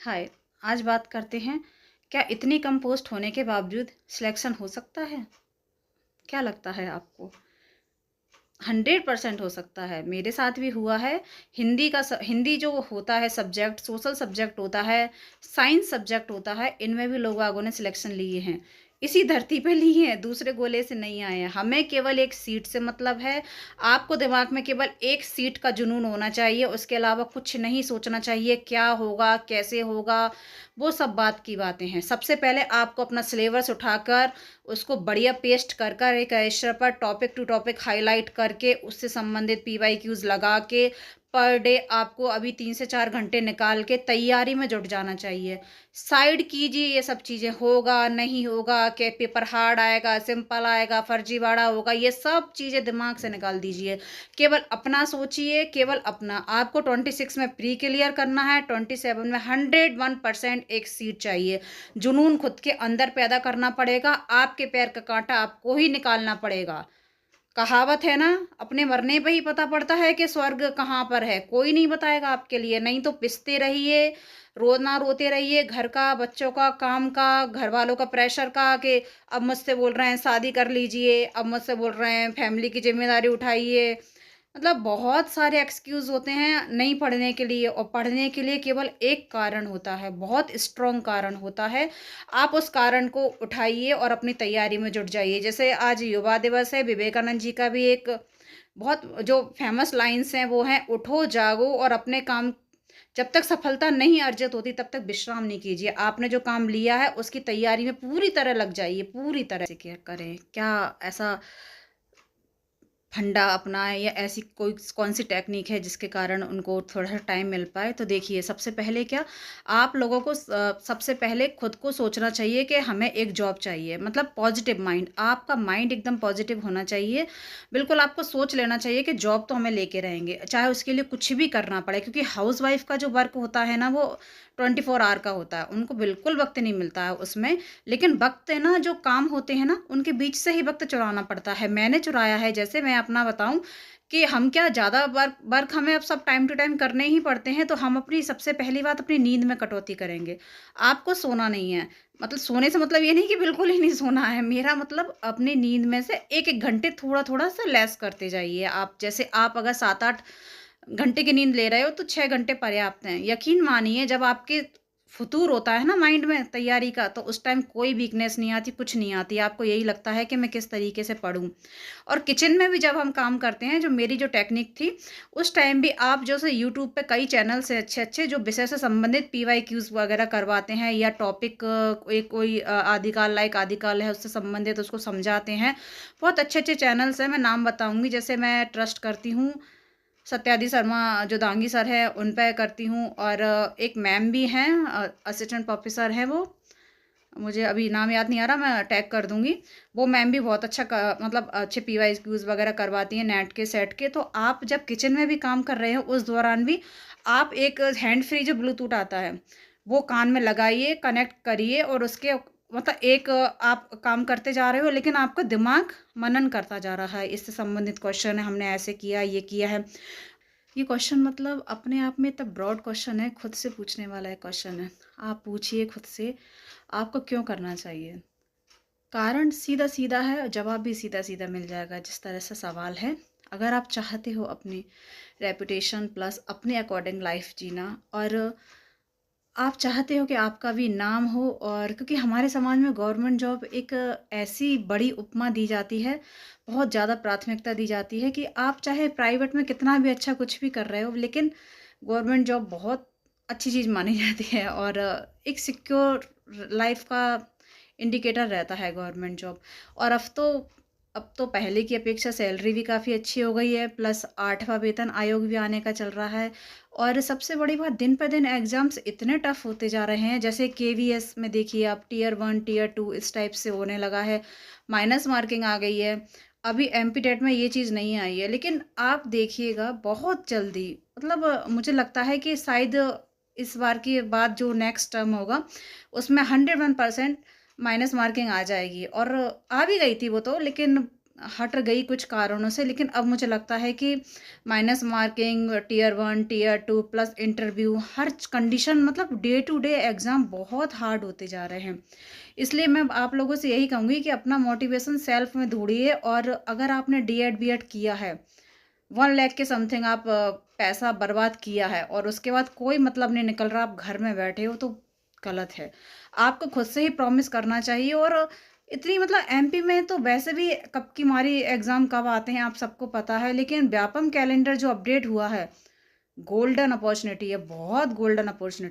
हाय। आज बात करते हैं, क्या इतनी कम पोस्ट होने के बावजूद सिलेक्शन हो सकता है? क्या लगता है आपको? 100% हो सकता है। मेरे साथ भी हुआ है। हिंदी जो होता है सब्जेक्ट, सोशल सब्जेक्ट होता है, साइंस सब्जेक्ट होता है, इनमें भी लोग बागों ने सिलेक्शन लिए हैं। इसी धरती पे लिए हैं, दूसरे गोले से नहीं आए हैं। हमें केवल एक सीट से मतलब है। आपको दिमाग में केवल एक सीट का जुनून होना चाहिए, उसके अलावा कुछ नहीं सोचना चाहिए, क्या होगा, कैसे होगा, वो सब बात की बातें हैं। सबसे पहले आपको अपना सिलेबस उठाकर उसको बढ़िया पेस्ट कर कर एक रजिस्टर पर टॉपिक टू टॉपिक हाईलाइट करके उससे संबंधित पीवाईक्यूज लगा के पर डे आपको अभी 3 से 4 घंटे निकाल के तैयारी में जुट जाना चाहिए। साइड कीजिए ये सब चीज़ें, होगा नहीं होगा, के पेपर हार्ड आएगा, सिंपल आएगा, फर्जीवाड़ा होगा, ये सब चीज़ें दिमाग से निकाल दीजिए। केवल अपना सोचिए, केवल अपना। आपको 26 में प्री क्लियर करना है, 27 में 101% एक सीट चाहिए। जुनून खुद के अंदर पैदा करना पड़ेगा, आपके पैर का कांटा आपको ही निकालना पड़ेगा। कहावत है ना, अपने मरने पे ही पता पड़ता है कि स्वर्ग कहाँ पर है, कोई नहीं बताएगा आपके लिए। नहीं तो पिसते रहिए, रोना रोते रहिए, घर का, बच्चों का, काम का, घर वालों का प्रेशर का, कि अब मुझसे बोल रहे हैं शादी कर लीजिए, अब मुझसे बोल रहे हैं फैमिली की जिम्मेदारी उठाइए। मतलब बहुत सारे एक्सक्यूज़ होते हैं नहीं पढ़ने के लिए, और पढ़ने के लिए केवल एक कारण होता है, बहुत स्ट्रॉन्ग कारण होता है। आप उस कारण को उठाइए और अपनी तैयारी में जुट जाइए। जैसे आज युवा दिवस है, विवेकानंद जी का भी एक बहुत जो फेमस लाइन्स हैं वो हैं, उठो जागो और अपने काम, जब तक सफलता नहीं अर्जित होती तब तक विश्राम नहीं कीजिए। आपने जो काम लिया है उसकी तैयारी में पूरी तरह लग जाइए, पूरी तरह से। क्या करें, क्या ऐसा फंडा अपनाएँ या ऐसी कोई कौन-सी टेक्निक है जिसके कारण उनको थोड़ा-सा टाइम मिल पाए? तो देखिए, सबसे पहले क्या, आप लोगों को सबसे पहले खुद को सोचना चाहिए कि हमें एक जॉब चाहिए। मतलब पॉज़िटिव माइंड, आपका माइंड एकदम पॉज़िटिव होना चाहिए। बिल्कुल आपको सोच लेना चाहिए कि जॉब तो हमें लेके रहेंगे, चाहे उसके लिए कुछ भी करना पड़े, क्योंकि हाउसवाइफ़ का जो वर्क होता है ना, वो 24 आवर का होता है। उनको बिल्कुल वक़्त नहीं मिलता है उसमें। लेकिन वक़्त है ना, जो काम होते हैं ना, उनके बीच से ही वक़्त चुराना पड़ता है। मैंने चुराया है। जैसे मैं अपना बताऊँ कि हम क्या ज़्यादा वर्क वर्क हमें अब सब टाइम टू टाइम करने ही पड़ते हैं, तो हम अपनी सबसे पहली बात अपनी नींद में कटौती करेंगे। आपको सोना नहीं है, मतलब सोने से मतलब ये नहीं कि बिल्कुल ही नहीं सोना है। मेरा मतलब अपनी नींद में से 1-1 घंटे थोड़ा-थोड़ा सा लेस करते जाइए आप। जैसे आप अगर 7-8 घंटे की नींद ले रहे हो तो 6 घंटे पर्याप्त हैं। यकीन मानिए, जब आपके फुतूर होता है ना माइंड में तैयारी का, तो उस टाइम कोई वीकनेस नहीं आती, कुछ नहीं आती। आपको यही लगता है कि मैं किस तरीके से पढूँ। और किचन में भी जब हम काम करते हैं, जो मेरी जो टेक्निक थी, उस टाइम भी आप जैसे यूट्यूब पे कई चैनल्स हैं अच्छे-अच्छे, जो विषय से संबंधित पीवाईक्यूज़ वगैरह करवाते हैं, या टॉपिक कोई आदिकाल लाइक आदिकाल है उससे संबंधित उसको समझाते हैं। बहुत अच्छे-अच्छे चैनल्स हैं, मैं नाम बताऊँगी। जैसे मैं ट्रस्ट करती हूँ सत्यादि शर्मा, जो दांगी सर है, उन पे करती हूँ। और एक मैम भी हैं, असिस्टेंट प्रोफेसर हैं वो, मुझे अभी नाम याद नहीं आ रहा, मैं टैग कर दूँगी। वो मैम भी बहुत अच्छा मतलब अच्छे पीवाईक्यूज़ वगैरह करवाती हैं नेट के, सेट के। तो आप जब किचन में भी काम कर रहे हो, उस दौरान भी आप एक हैंड फ्री जो ब्लूटूथ आता है, वो कान में लगाइए, कनेक्ट करिए, और उसके मतलब एक आप काम करते जा रहे हो, लेकिन आपका दिमाग मनन करता जा रहा है। इससे संबंधित क्वेश्चन है, हमने ऐसे किया, ये किया है। ये क्वेश्चन मतलब अपने आप में इतना ब्रॉड क्वेश्चन है, खुद से पूछने वाला एक क्वेश्चन है। आप पूछिए खुद से, आपको क्यों करना चाहिए? कारण सीधा-सीधा है, जवाब भी सीधा-सीधा मिल जाएगा जिस तरह से सवाल है। अगर आप चाहते हो अपनी रेपुटेशन प्लस अपने अकॉर्डिंग लाइफ़ जीना, और आप चाहते हो कि आपका भी नाम हो, और क्योंकि हमारे समाज में गवर्नमेंट जॉब एक ऐसी बड़ी उपमा दी जाती है, बहुत ज़्यादा प्राथमिकता दी जाती है, कि आप चाहे प्राइवेट में कितना भी अच्छा कुछ भी कर रहे हो, लेकिन गवर्नमेंट जॉब बहुत अच्छी चीज़ मानी जाती है, और एक सिक्योर लाइफ का इंडिकेटर रहता है गवर्नमेंट जॉब। और अब तो पहले की अपेक्षा सैलरी भी काफ़ी अच्छी हो गई है, प्लस 8वां वेतन आयोग भी आने का चल रहा है। और सबसे बड़ी बात, दिन पे दिन एग्ज़ाम्स इतने टफ़ होते जा रहे हैं। जैसे केवीएस में देखिए आप, टियर 1, टियर 2 इस टाइप से होने लगा है। माइनस मार्किंग आ गई है। अभी एमपी-टेट में ये चीज़ नहीं आई है, लेकिन आप देखिएगा बहुत जल्दी, मतलब मुझे लगता है कि शायद इस बार के बाद जो नेक्स्ट टर्म होगा, उसमें 101% माइनस मार्किंग आ जाएगी। और आ भी गई थी वो तो, लेकिन हट गई कुछ कारणों से, लेकिन अब मुझे लगता है कि minus marking, tier 1, tier 2 plus interview, हर कंडीशन मतलब डे टू डे एग्ज़ाम बहुत हार्ड होते जा रहे हैं। इसलिए मैं आप लोगों से यही कहूँगी कि अपना मोटिवेशन सेल्फ में ढूँढिए, और अगर आपने डीएड, बीएड किया है, 1 लाख के समथिंग आप पैसा बर्बाद किया है और उसके बाद कोई मतलब नहीं निकल रहा, आप घर में बैठे हो, तो गलत है। आपको खुद से ही प्रॉमिस करना चाहिए। और इतनी मतलब एमपी में तो वैसे भी कब की मारी एग्ज़ाम कब आते हैं आप सबको पता है, लेकिन व्यापम कैलेंडर जो अपडेट हुआ है, गोल्डन अपॉर्च्युनिटी है, बहुत गोल्डन अपॉर्च्युनिटी।